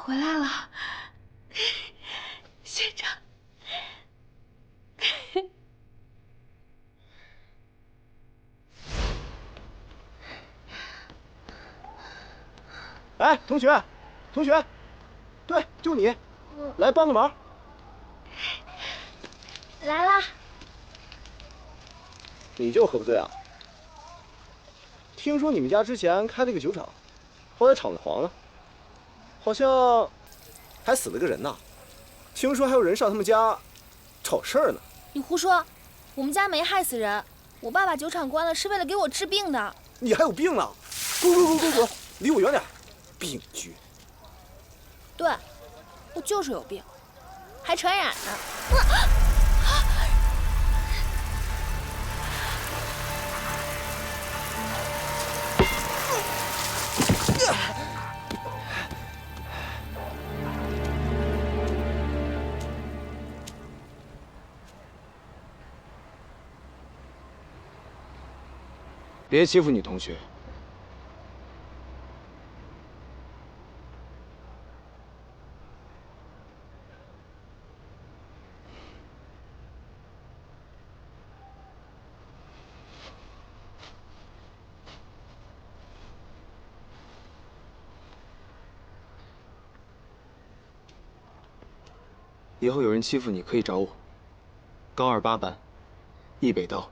回来了，学长。哎，同学，同学，对，就你，来帮个忙。来啦。你就喝不醉啊？听说你们家之前开了个酒厂，后来厂子黄了，好像还死了个人呢。听说还有人上他们家找事儿呢。你胡说，我们家没害死人，我爸把酒厂关了是为了给我治病的。你还有病呢？滚，离我远点！病菌。对，我就是有病，还传染呢。别欺负女同学。以后有人欺负你，可以找我。高28班，易北道。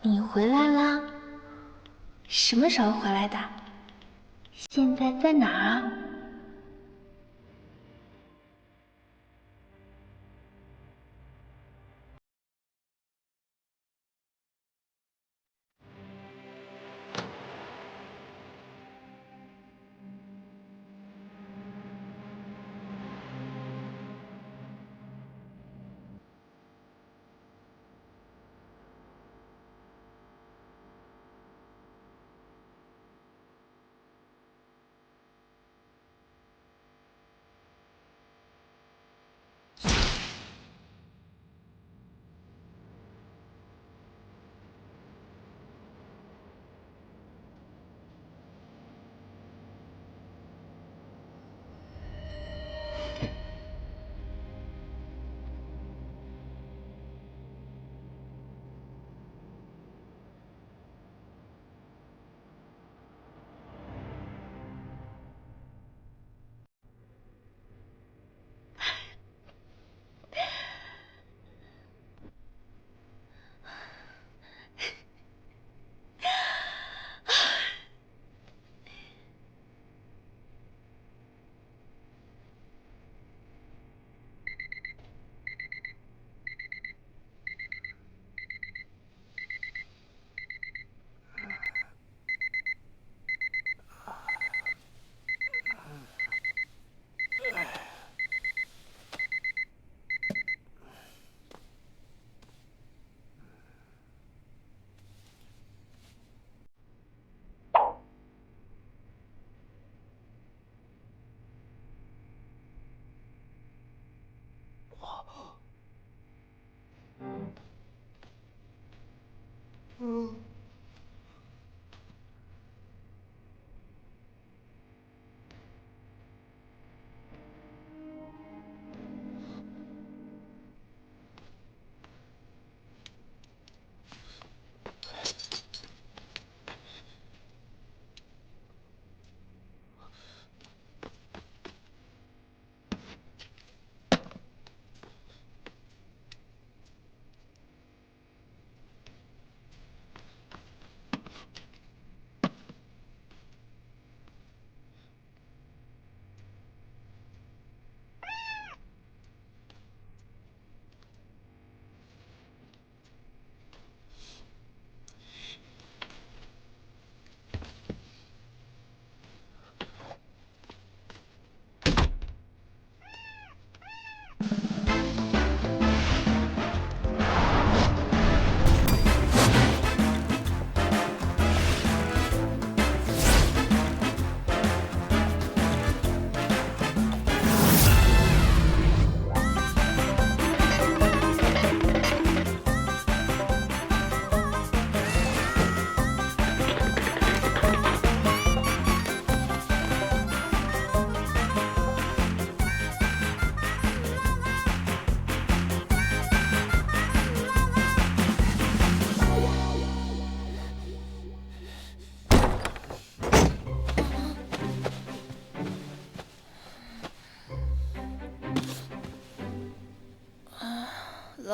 你回来啦？什么时候回来的？现在在哪儿啊？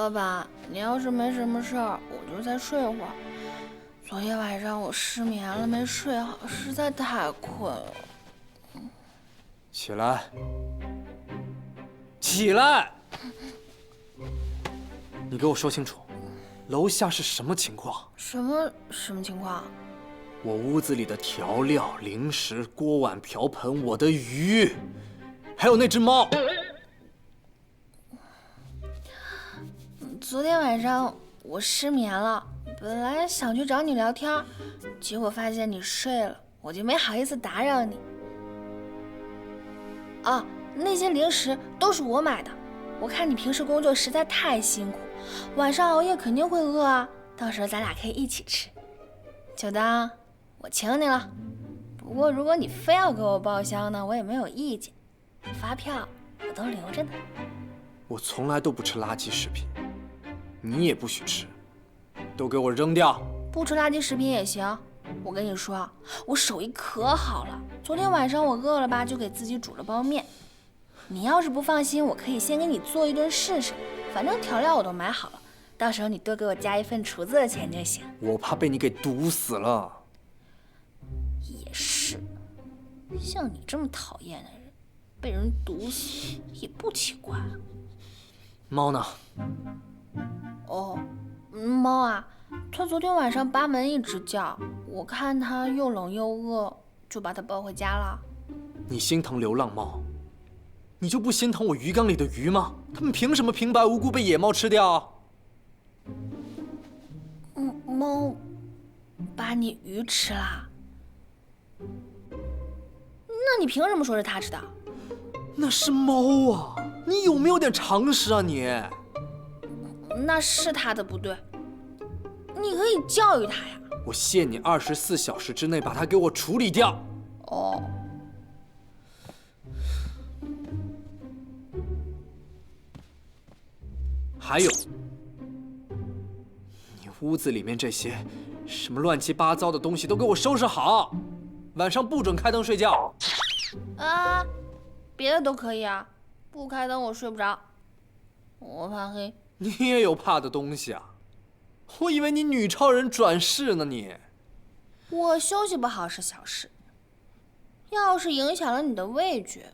老板，你要是没什么事儿，我就再睡会儿。昨天晚上我失眠了，没睡好，实在太困了。起来，起来！你给我说清楚，楼下是什么情况？什么情况？我屋子里的调料、零食、锅碗瓢盆，我的鱼，还有那只猫。昨天晚上我失眠了，本来想去找你聊天，结果发现你睡了，我就没好意思打扰你。啊，那些零食都是我买的，我看你平时工作实在太辛苦，晚上熬夜肯定会饿啊，到时候咱俩可以一起吃，就当我请你了。不过如果你非要给我报销呢，我也没有意见，发票我都留着呢。我从来都不吃垃圾食品，你也不许吃，都给我扔掉。不吃垃圾食品也行。我跟你说，我手艺可好了。昨天晚上我饿了吧，就给自己煮了包面。你要是不放心，我可以先给你做一顿试试。反正调料我都买好了，到时候你多给我加一份厨子的钱就行。我怕被你给毒死了。也是，像你这么讨厌的人，被人毒死也不奇怪。猫呢？哦，猫啊，它昨天晚上扒门一直叫，我看它又冷又饿，就把它抱回家了。你心疼流浪猫，你就不心疼我鱼缸里的鱼吗？它们凭什么平白无故被野猫吃掉？猫把你鱼吃啦？那你凭什么说是它吃的？那是猫啊！你有没有点常识啊你？那是它的不对，你可以教育它呀。我限你24小时之内把它给我处理掉。哦。还有，你屋子里面这些什么乱七八糟的东西都给我收拾好，晚上不准开灯睡觉。啊，别的都可以啊，不开灯我睡不着，我怕黑。你也有怕的东西啊？我以为你女超人转世呢你。我休息不好是小事，要是影响了你的味觉，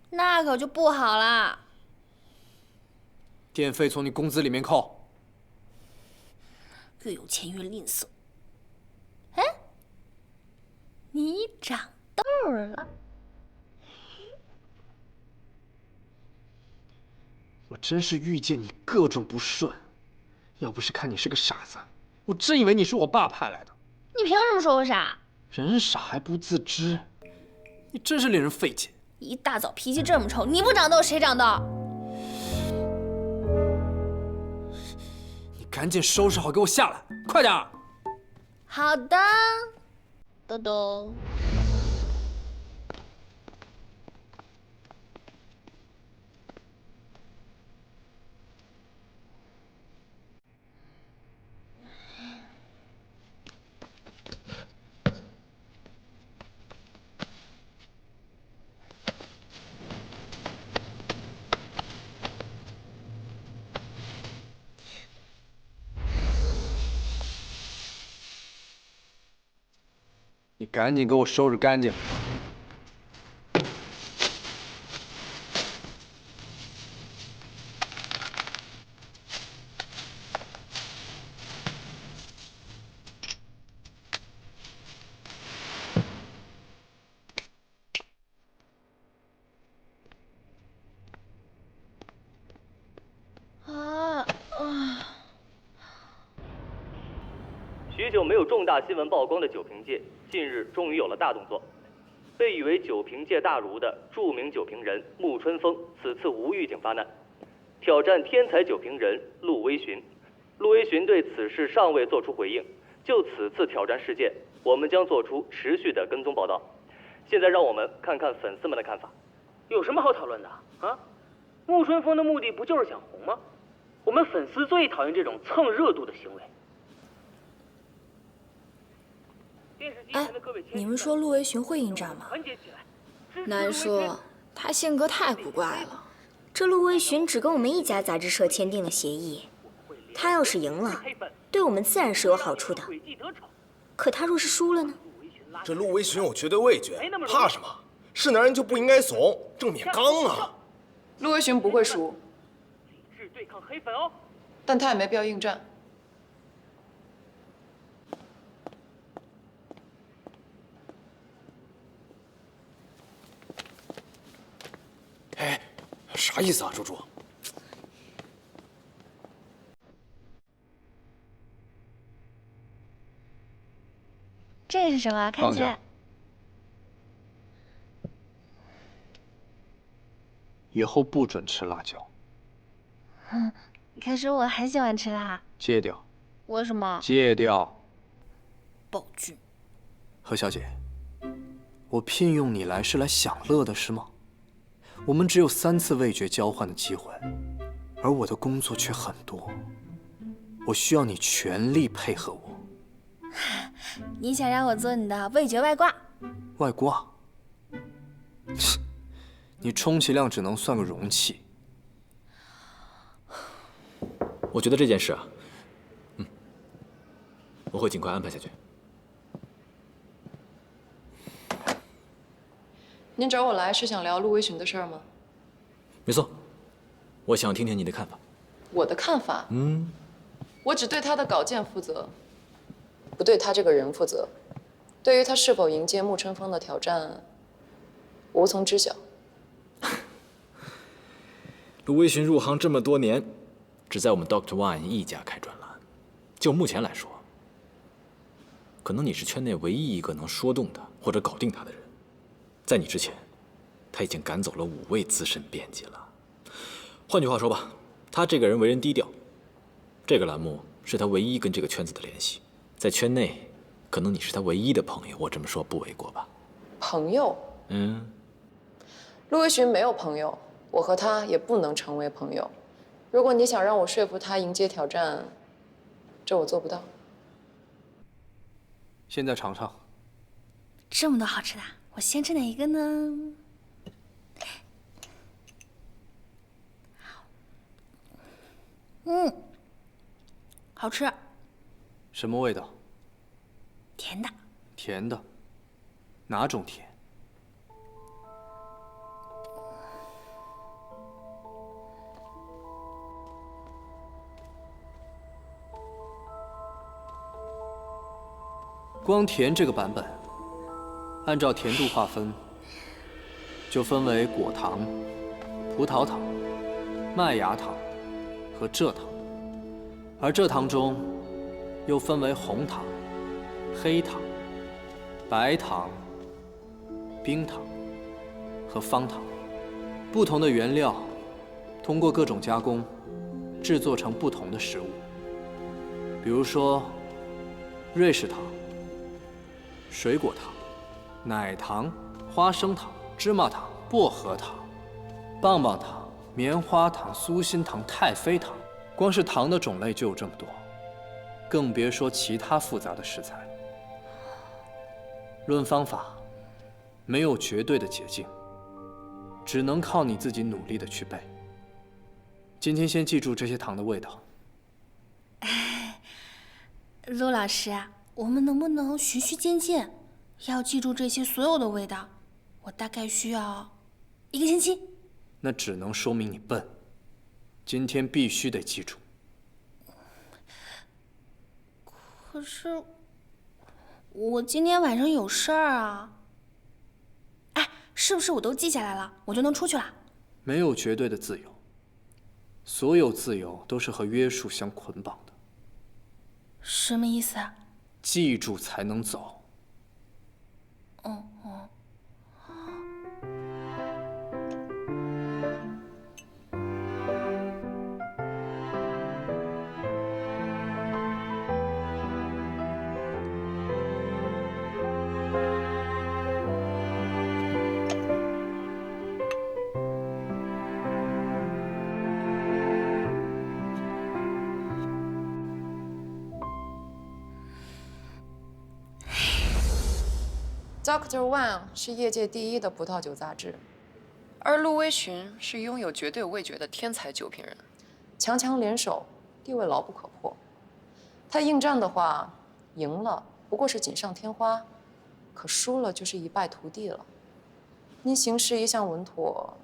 那可就不好啦。电费从你工资里面扣。越有钱越吝啬。哎，你长痘了。我真是遇见你各种不顺，要不是看你是个傻子，我真以为你是我爸派来的。你凭什么说我傻？人傻还不自知，你真是令人费解。一大早脾气这么臭，你不长痘谁长痘？你赶紧收拾好给我下来，快点儿。好的，豆豆。你赶紧给我收拾干净。许久没有重大新闻曝光的酒瓶界，近日终于有了大动作。被誉为酒瓶界大儒的著名酒瓶人沐春风，此次无预警发难，挑战天才酒瓶人陆微寻。陆微寻对此事尚未作出回应。就此次挑战事件，我们将做出持续的跟踪报道。现在让我们看看粉丝们的看法。有什么好讨论的啊？沐春风的目的不就是想红吗？我们粉丝最讨厌这种蹭热度的行为。哎，你们说陆微寻会应战吗？难说，他性格太古怪了，这陆微寻只跟我们一家杂志社签订了协议，他要是赢了，对我们自然是有好处的。可他若是输了呢？这陆微寻有绝对味觉，怕什么？是男人就不应该怂，正面刚啊！陆微寻不会输，理智对抗黑粉哦。但他也没必要应战。哎，啥意思啊，猪猪？这是什么？看起来……以后不准吃辣椒。可是我很喜欢吃辣。戒掉。为什么？戒掉。暴君。何小姐，我聘用你来是来享乐的，是吗？我们只有3次味觉交换的机会，而我的工作却很多，我需要你全力配合我。你想让我做你的味觉外挂？外挂？你充其量只能算个容器。我觉得这件事啊，我会尽快安排下去。您找我来是想聊陆微寻的事儿吗？没错，我想听听你的看法。我的看法？我只对他的稿件负责，不对他这个人负责。对于他是否迎接沐春风的挑战，我无从知晓。陆微寻入行这么多年，只在我们 Dr. Wine 一家开专栏。就目前来说，可能你是圈内唯一一个能说动他或者搞定他的人。在你之前，他已经赶走了5位资深编辑了。换句话说吧，他这个人为人低调。这个栏目是他唯一跟这个圈子的联系，在圈内，可能你是他唯一的朋友。我这么说不为过吧？朋友？陆微寻没有朋友，我和他也不能成为朋友。如果你想让我说服他迎接挑战，这我做不到。现在尝尝。这么多好吃的，我先吃哪一个呢？好吃。什么味道？甜的。甜的？哪种甜？光甜这个版本，按照甜度划分，就分为果糖、葡萄糖、麦芽糖和蔗糖，而蔗糖中又分为红糖、黑糖、白糖、冰糖和方糖。不同的原料通过各种加工，制作成不同的食物。比如说，瑞士糖、水果糖、奶糖、花生糖、芝麻糖、薄荷糖、棒棒糖、棉花糖、酥心糖、太妃糖，光是糖的种类就有这么多，更别说其他复杂的食材了。论方法，没有绝对的捷径，只能靠你自己努力的去背。今天先记住这些糖的味道。陆老师，我们能不能循序渐进？要记住这些所有的味道，我大概需要1个星期。那只能说明你笨。今天必须得记住。可是，我今天晚上有事儿啊。哎，是不是我都记下来了，我就能出去了？没有绝对的自由，所有自由都是和约束相捆绑的。什么意思？记住才能走。Dr. Wine 是业界第1的葡萄酒杂志，而陆微寻是拥有绝对味觉的天才酒评人，强强联手，地位牢不可破。他应战的话，赢了不过是锦上添花，可输了就是一败涂地了。您行事一向稳妥，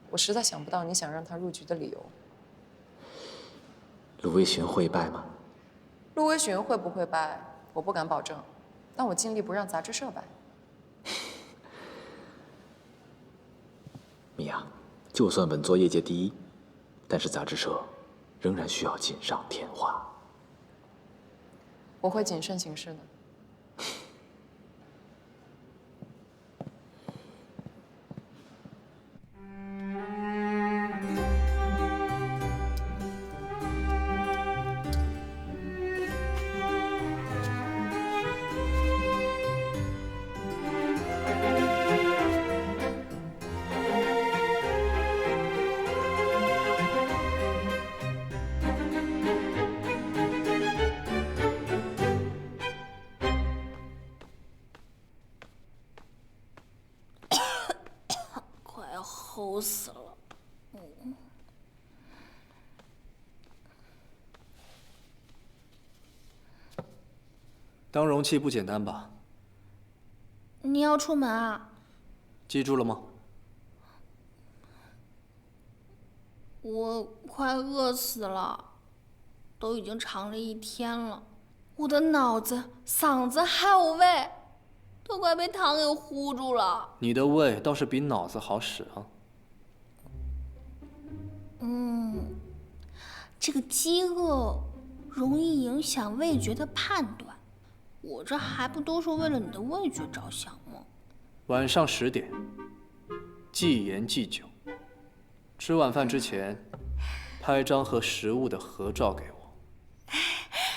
我实在想不到你想让他入局的理由。陆微寻会败吗？陆微寻会不会败，我不敢保证，但我尽力不让杂志社败。米娅，就算稳坐业界第一，但是杂志社仍然需要锦上添花。我会谨慎行事的。齁死了。当容器不简单吧？你要出门啊？记住了吗？我快饿死了，都已经尝了一天了，我的脑子、嗓子还有胃，都快被糖给糊住了。你的胃倒是比脑子好使啊。这个饥饿容易影响味觉的判断，我这还不都是为了你的味觉着想吗？晚上10点，忌盐忌酒。吃晚饭之前，拍张和食物的合照给我。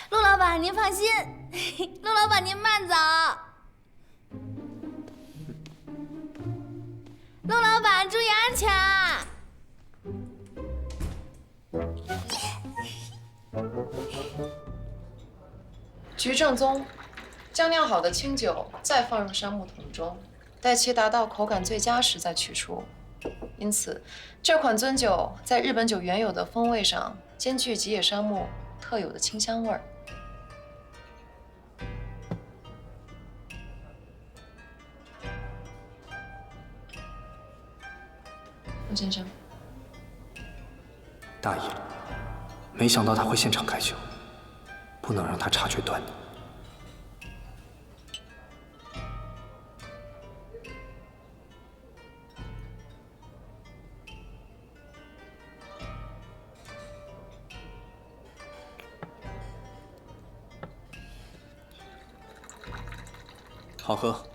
陆老板，您放心，陆老板您慢走。陆老板注意安全啊！菊正宗，将酿好的清酒再放入杉木桶中，待其达到口感最佳时再取出。因此，这款樽酒在日本酒原有的风味上兼具吉野杉木特有的清香味儿。陆先生，大意了，没想到他会现场开酒，不能让他察觉端倪。好喝。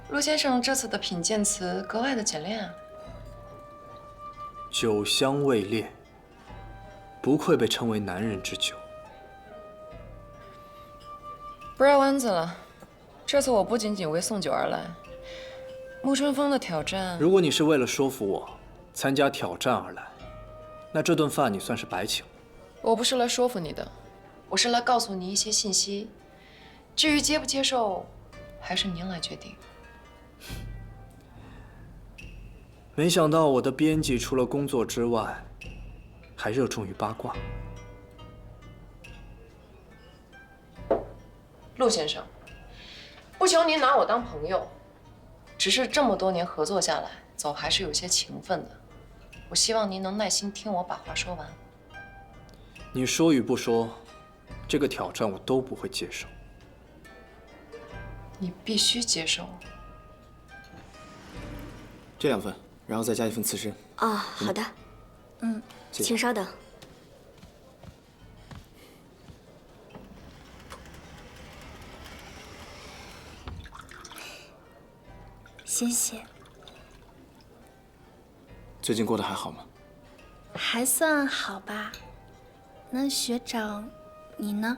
陆先生这次的品鉴词格外的简练啊。酒香味烈，不愧被称为男人之酒。不绕弯子了，这次我不仅仅为送酒而来。沐春风的挑战，如果你是为了说服我参加挑战而来，那这顿饭你算是白请。我不是来说服你的，我是来告诉你一些信息。至于接不接受，还是您来决定。没想到我的编辑除了工作之外，还热衷于八卦。陆先生，不求您拿我当朋友，只是这么多年合作下来，总还是有些情分的。我希望您能耐心听我把话说完。你说与不说，这个挑战我都不会接受。你必须接受。这2份，然后再加1份刺身。哦，好的。请稍等。谢谢。最近过得还好吗？还算好吧。那学长，你呢？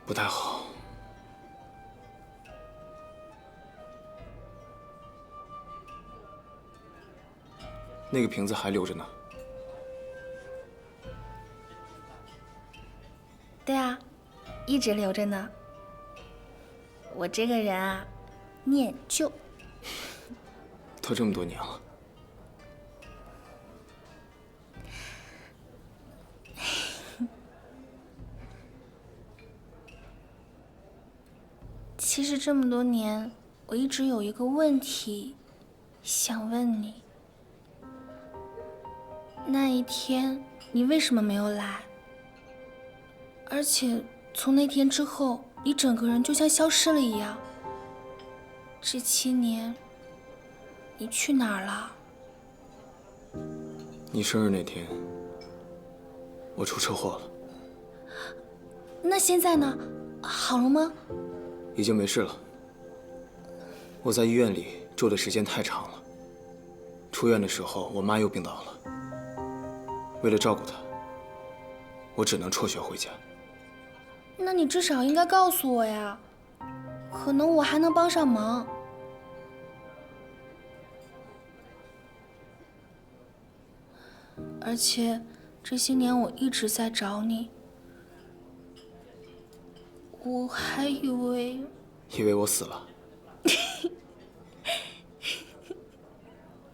不太好。那个瓶子还留着呢。对啊，一直留着呢。我这个人啊，念旧。都这么多年了，其实这么多年，我一直有一个问题想问你。那一天你为什么没有来？而且从那天之后，你整个人就像消失了一样。这7年，你去哪儿了？你生日那天，我出车祸了，那现在呢？好了吗？已经没事了。我在医院里住的时间太长了，出院的时候我妈又病倒了。为了照顾她，我只能辍学回家。那你至少应该告诉我呀，可能我还能帮上忙。而且这些年我一直在找你，我还以为我死了。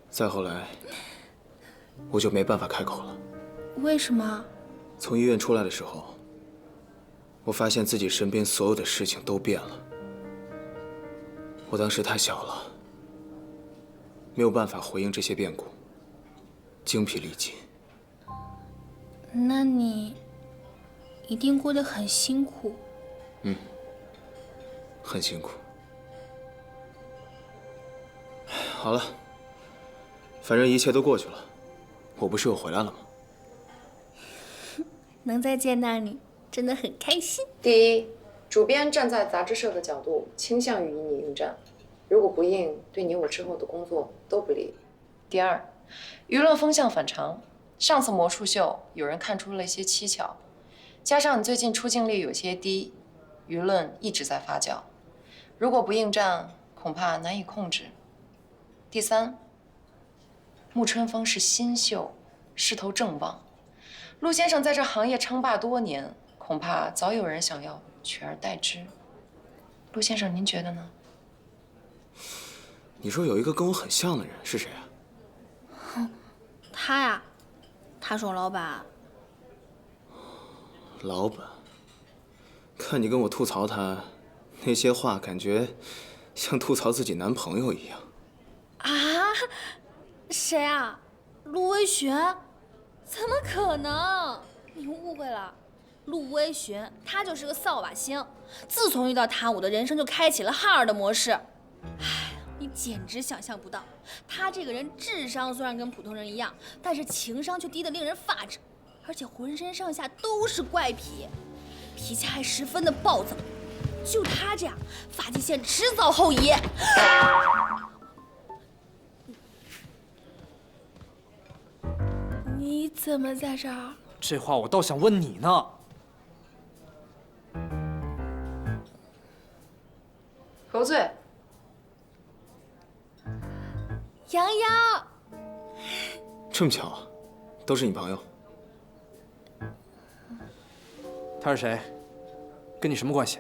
再后来，我就没办法开口了。为什么？从医院出来的时候，我发现自己身边所有的事情都变了。我当时太小了，没有办法回应这些变故，精疲力尽。那你一定过得很辛苦。很辛苦。好了，反正一切都过去了，我不是又回来了吗？能再见到你，真的很开心。第一，主编站在杂志社的角度，倾向于与你应战，如果不应，对你我之后的工作都不利。第二，舆论风向反常，上次魔术秀有人看出了一些蹊跷，加上你最近出镜率有些低，舆论一直在发酵，如果不应战，恐怕难以控制。第三，沐春风是新秀，势头正旺。陆先生在这行业称霸多年，恐怕早有人想要取而代之。陆先生，您觉得呢？你说有一个跟我很像的人是谁啊？他呀，他是我老板。老板，看你跟我吐槽他，那些话感觉像吐槽自己男朋友一样。啊？谁啊？陆威璇？怎么可能？你误会了，陆威璇他就是个扫把星。自从遇到他，我的人生就开启了哈尔的模式。哎，你简直想象不到，他这个人智商虽然跟普通人一样，但是情商却低得令人发指，而且浑身上下都是怪癖，脾气还十分的暴躁。就他这样，发际线迟早后移。你怎么在这儿？这话我倒想问你呢。何罪？洋洋，这么巧啊，都是你朋友。他是谁？跟你什么关系？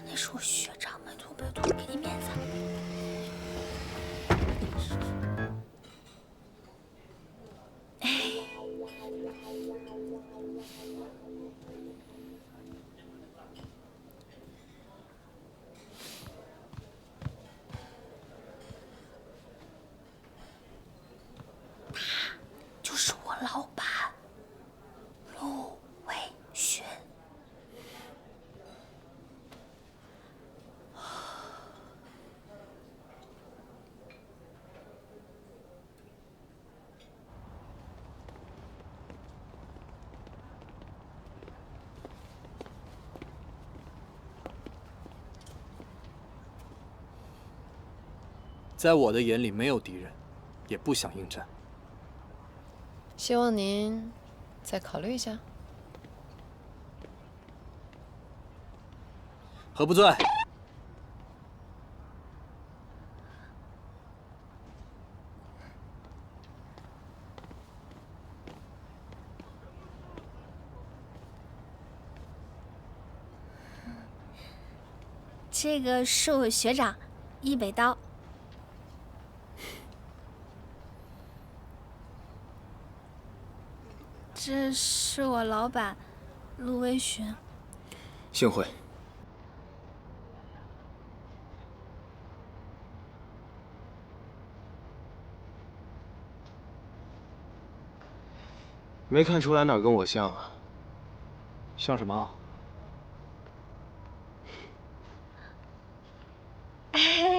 那是我学长，拜托，给点面子。就是我老板，陆威璇。在我的眼里没有敌人，也不想应战。希望您再考虑一下。何不在？这个是我学长，易北刀。这是我老板，陆微寻。幸会。没看出来哪儿跟我像啊？像什么？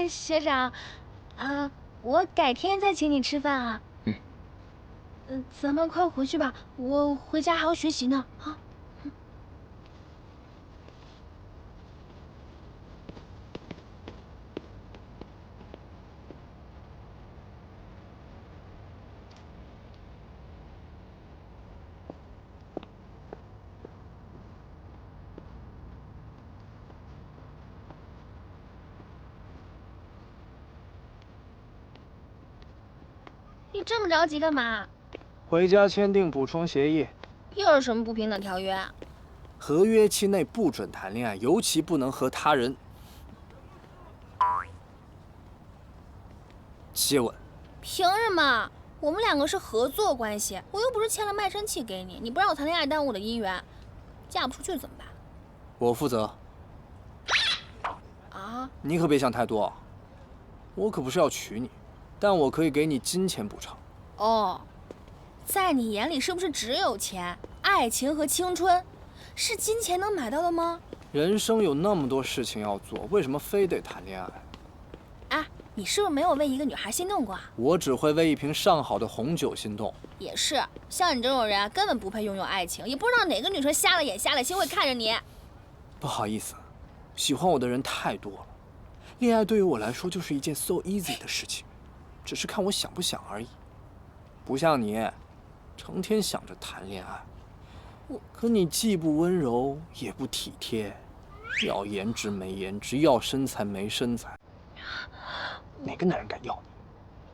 学长，我改天再请你吃饭啊。咱们快回去吧，我回家还要学习呢。啊。你这么着急干嘛？回家签订补充协议。又是什么不平等条约啊？合约期内不准谈恋爱，尤其不能和他人接吻。凭什么？我们两个是合作关系，我又不是签了卖身契给你，你不让我谈恋爱，耽误我的姻缘，嫁不出去怎么办？我负责。啊？你可别想太多，我可不是要娶你，但我可以给你金钱补偿。哦，在你眼里是不是只有钱、爱情和青春？是金钱能买到的吗？人生有那么多事情要做，为什么非得谈恋爱？哎，你是不是没有为一个女孩心动过啊？我只会为一瓶上好的红酒心动。也是，像你这种人根本不配拥有爱情，也不知道哪个女生瞎了眼瞎了心会看着你。不好意思，喜欢我的人太多了，恋爱对于我来说就是一件 so easy 的事情，只是看我想不想而已。不像你，成天想着谈恋爱。可你既不温柔也不体贴，要颜值没颜值，要身材没身材，哪个男人敢要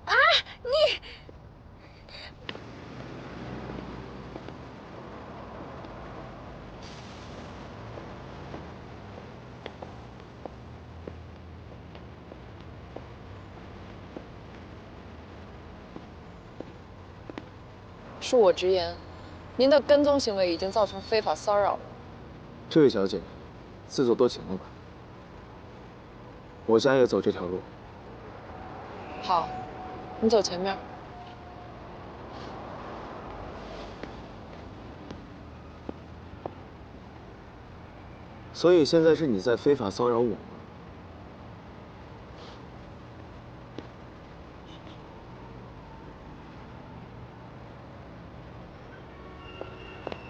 你？啊，你！恕我直言，您的跟踪行为已经造成非法骚扰了。这位小姐，自作多情了吧？我家也走这条路。好，你走前面。所以现在是你在非法骚扰我吗？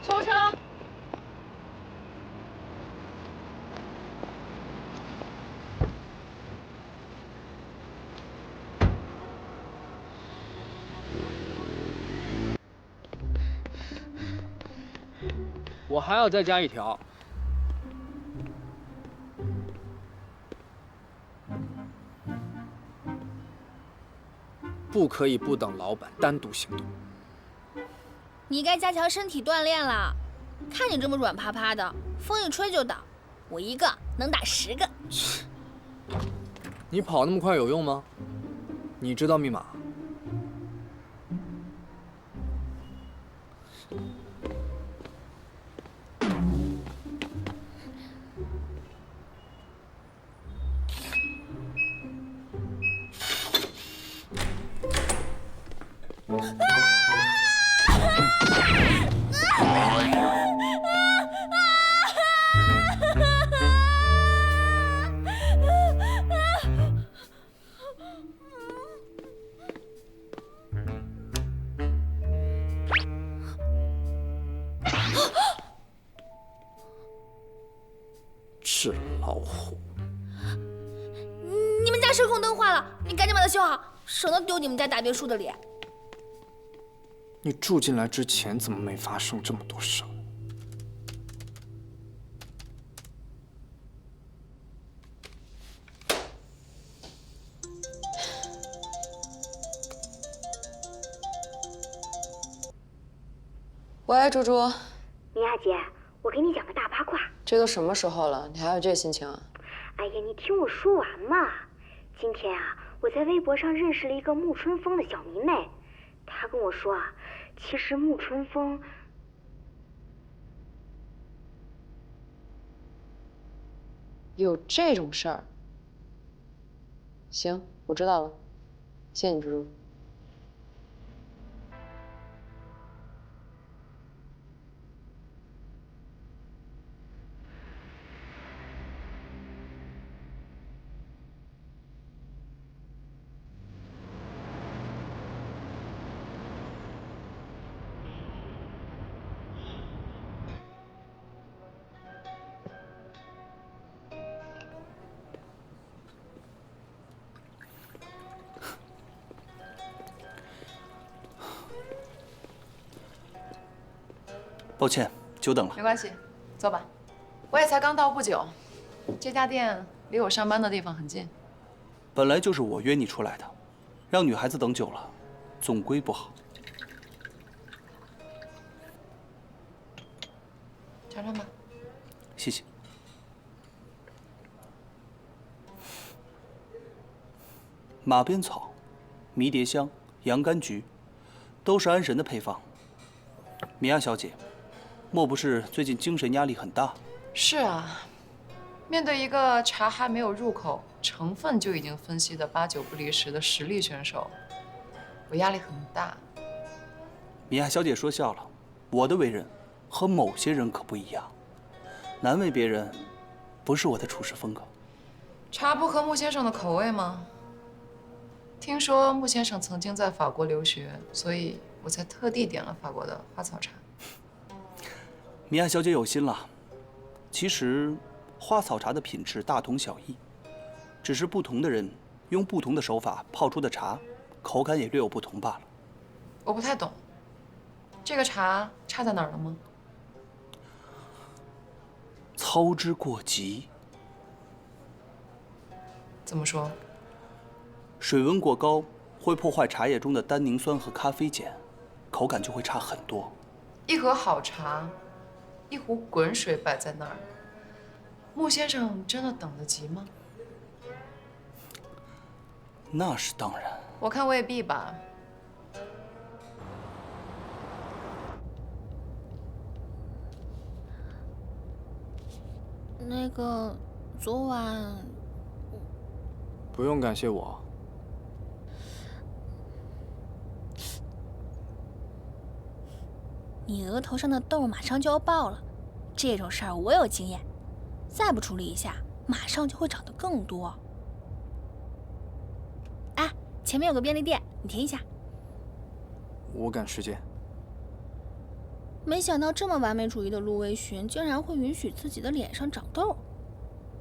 出车！我还要再加一条。不可以不等老板单独行动。你该加强身体锻炼了。看你这么软趴趴的，风一吹就倒。我一个能打10个。你跑那么快有用吗？你知道密码？纸老虎！你们家声控灯坏了，你赶紧把它修好，省得丢你们家大别墅的脸。你住进来之前怎么没发生这么多事？喂，猪猪。米娅姐，我给你讲个大八卦。这都什么时候了，你还有这心情啊？哎呀，你听我说完嘛。今天啊，我在微博上认识了一个沐春风的小迷妹，她跟我说啊，其实沐春风有这种事儿。行，我知道了，谢谢你，猪猪。抱歉，久等了。没关系，坐吧。我也才刚到不久，这家店离我上班的地方很近。本来就是我约你出来的，让女孩子等久了，总归不好。尝尝吧。谢谢。马鞭草、迷迭香、洋甘菊，都是安神的配方。米娅小姐，莫不是最近精神压力很大？是啊，面对一个茶还没有入口，成分就已经分析的8、9不离10的实力选手，我压力很大。米娅小姐说笑了，我的为人和某些人可不一样，难为别人，不是我的处事风格。茶不合穆先生的口味吗？听说穆先生曾经在法国留学，所以我才特地点了法国的花草茶。米娅小姐有心了。其实，花草茶的品质大同小异，只是不同的人用不同的手法泡出的茶，口感也略有不同罢了。我不太懂，这个茶差在哪儿了吗？操之过急。怎么说？水温过高会破坏茶叶中的单宁酸和咖啡碱，口感就会差很多。一盒好茶，一壶滚水摆在那儿，穆先生真的等得及吗？那是当然。我看未必吧。那个，昨晚不用感谢我。你额头上的痘马上就要爆了，这种事儿我有经验，再不处理一下，马上就会长得更多。哎，前面有个便利店，你停一下。我赶时间。没想到这么完美主义的陆微寻竟然会允许自己的脸上长痘，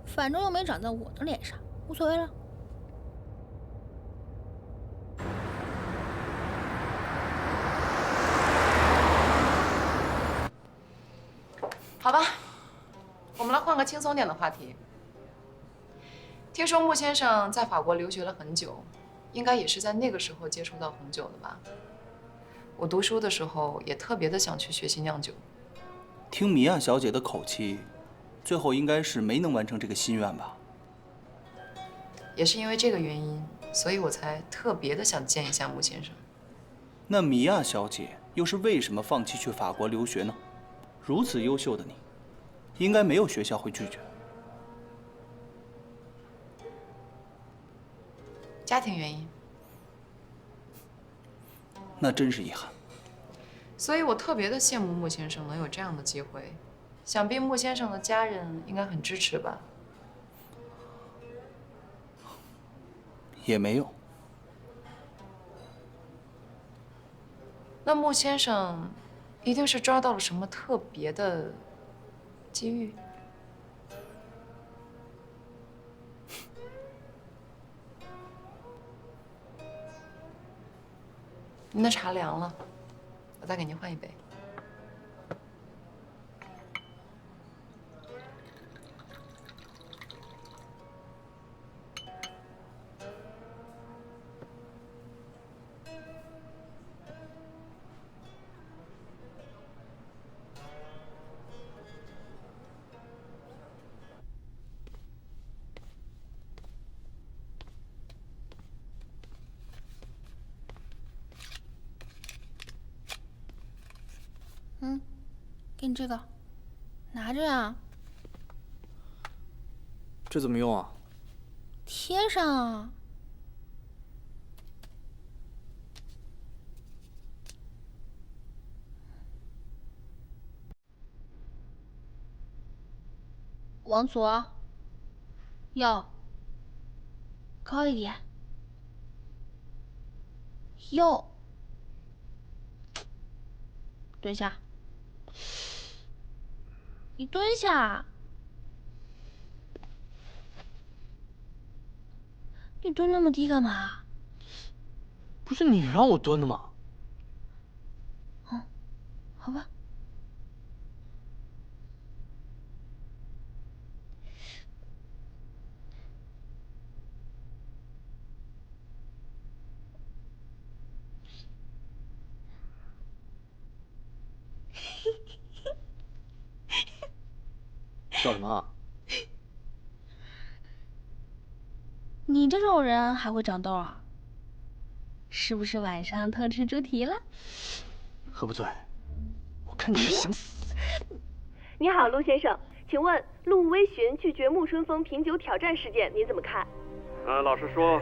反正又没长在我的脸上，无所谓了。好吧，我们来换个轻松点的话题。听说穆先生在法国留学了很久，应该也是在那个时候接触到红酒的吧？我读书的时候也特别的想去学习酿酒。听米娅小姐的口气，最后应该是没能完成这个心愿吧？也是因为这个原因，所以我才特别的想见一下穆先生。那米娅小姐又是为什么放弃去法国留学呢？如此优秀的你，应该没有学校会拒绝。家庭原因。那真是遗憾。所以我特别的羡慕穆先生能有这样的机会，想必穆先生的家人应该很支持吧？也没有。那穆先生一定是抓到了什么特别的机遇。您的茶凉了，我再给您换一杯。给你这个，拿着呀。这怎么用啊？贴上啊。往左，右，高一点，右，蹲下，你蹲下，你蹲那么低干嘛？不是你让我蹲的吗？好吧。笑什么啊？你这种人还会长痘啊？是不是晚上偷吃猪蹄了？合不嘴，我看你是想死。你好，陆先生，请问陆微寻拒绝沐春风品酒挑战事件，您怎么看？老实说，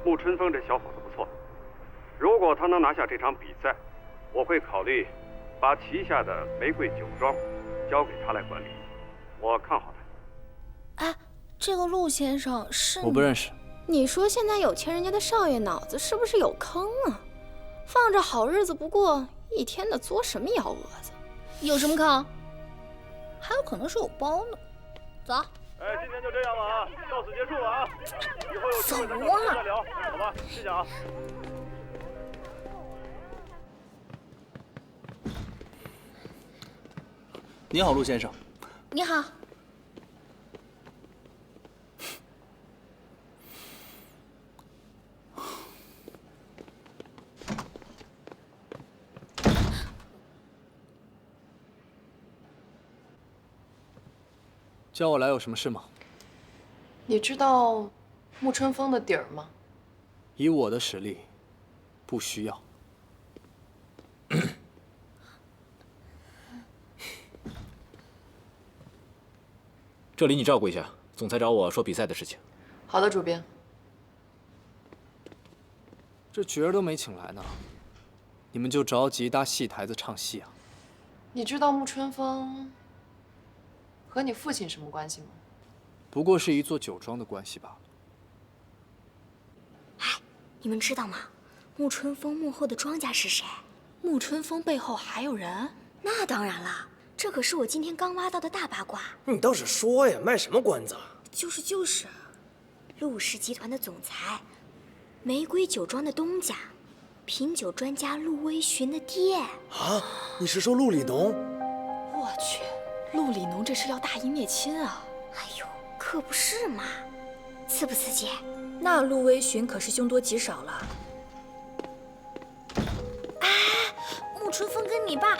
沐春风这小伙子不错，如果他能拿下这场比赛，我会考虑把旗下的玫瑰酒庄交给他来管理，我看好他。哎，这个陆先生是？我不认识。你说现在有钱人家的少爷脑子是不是有坑啊？放着好日子不过，一天的作什么幺蛾子？有什么坑？还有可能是有包呢。走。哎，今天就这样了啊，到此结束了啊，以后有机会咱找再聊，好吧？谢谢啊。你好，陆先生。你好。叫我来有什么事吗？你知道沐春风的底儿吗？以我的实力，不需要。这里你照顾一下，总裁找我说比赛的事情。好的，主编。这角儿都没请来呢，你们就着急搭戏台子唱戏啊？你知道沐春风和你父亲什么关系吗？不过是一座酒庄的关系罢了。哎，你们知道吗？沐春风幕后的庄家是谁？沐春风背后还有人？那当然了，这可是我今天刚挖到的大八卦。你倒是说呀，卖什么关子啊？就是，陆氏集团的总裁，玫瑰酒庄的东家，品酒专家陆微寻的爹。啊，你是说陆里农？我去，陆里农这是要大义灭亲啊！哎呦，可不是嘛，刺不刺激？那陆微寻可是凶多吉少了。哎，沐春风跟你爸。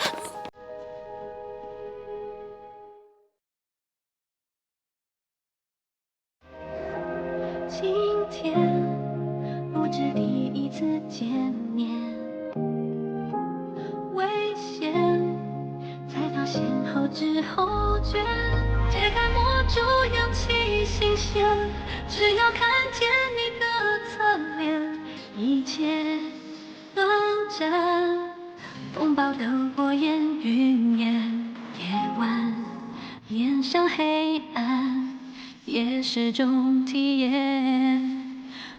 今天不止第一次见面，危险才发现后知后觉，揭开魔咒扬起新鲜，只要看见你的侧脸，一切都暂风暴的火焰云烟，夜晚面向黑暗，也是种体验。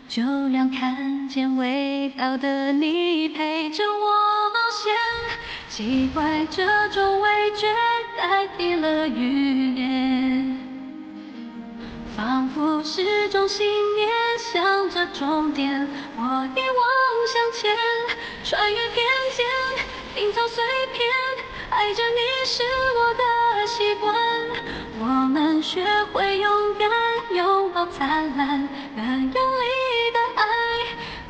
就让看见味道的你陪着我冒险，奇怪这种味觉代替了语言，仿佛是种信念，向着终点，我一往向前，穿越偏见，拼凑碎片，爱着你是我的习惯，我们学会勇敢，拥抱灿烂，更用力的爱，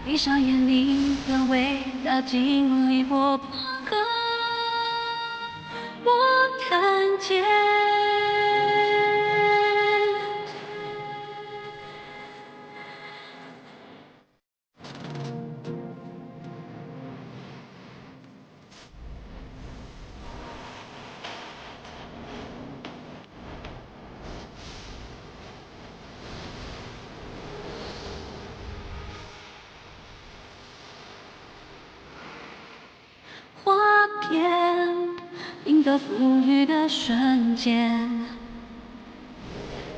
闭上眼里的味道，经历过薄荷，我看见。天，赢得富裕的瞬间。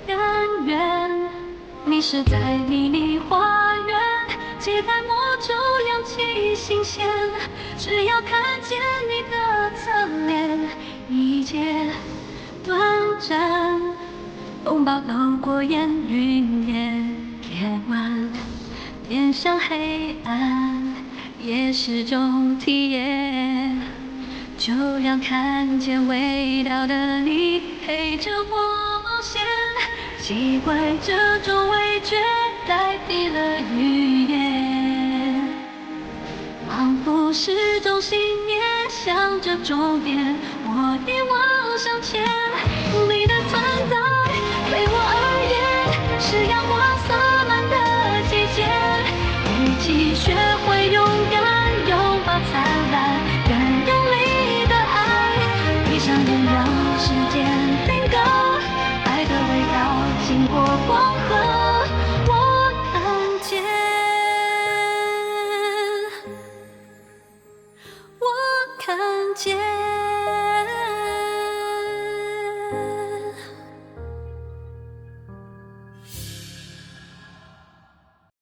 但愿你是在迷你花园，揭开魔咒，扬起新鲜。只要看见你的侧脸，一切短暂，风暴绕过烟云烟，夜晚点上黑暗，也是种体验。就让看见味道的你陪着我冒险，习惯这种味觉代替了语言，仿佛是种信念，向着终点，我一往向前。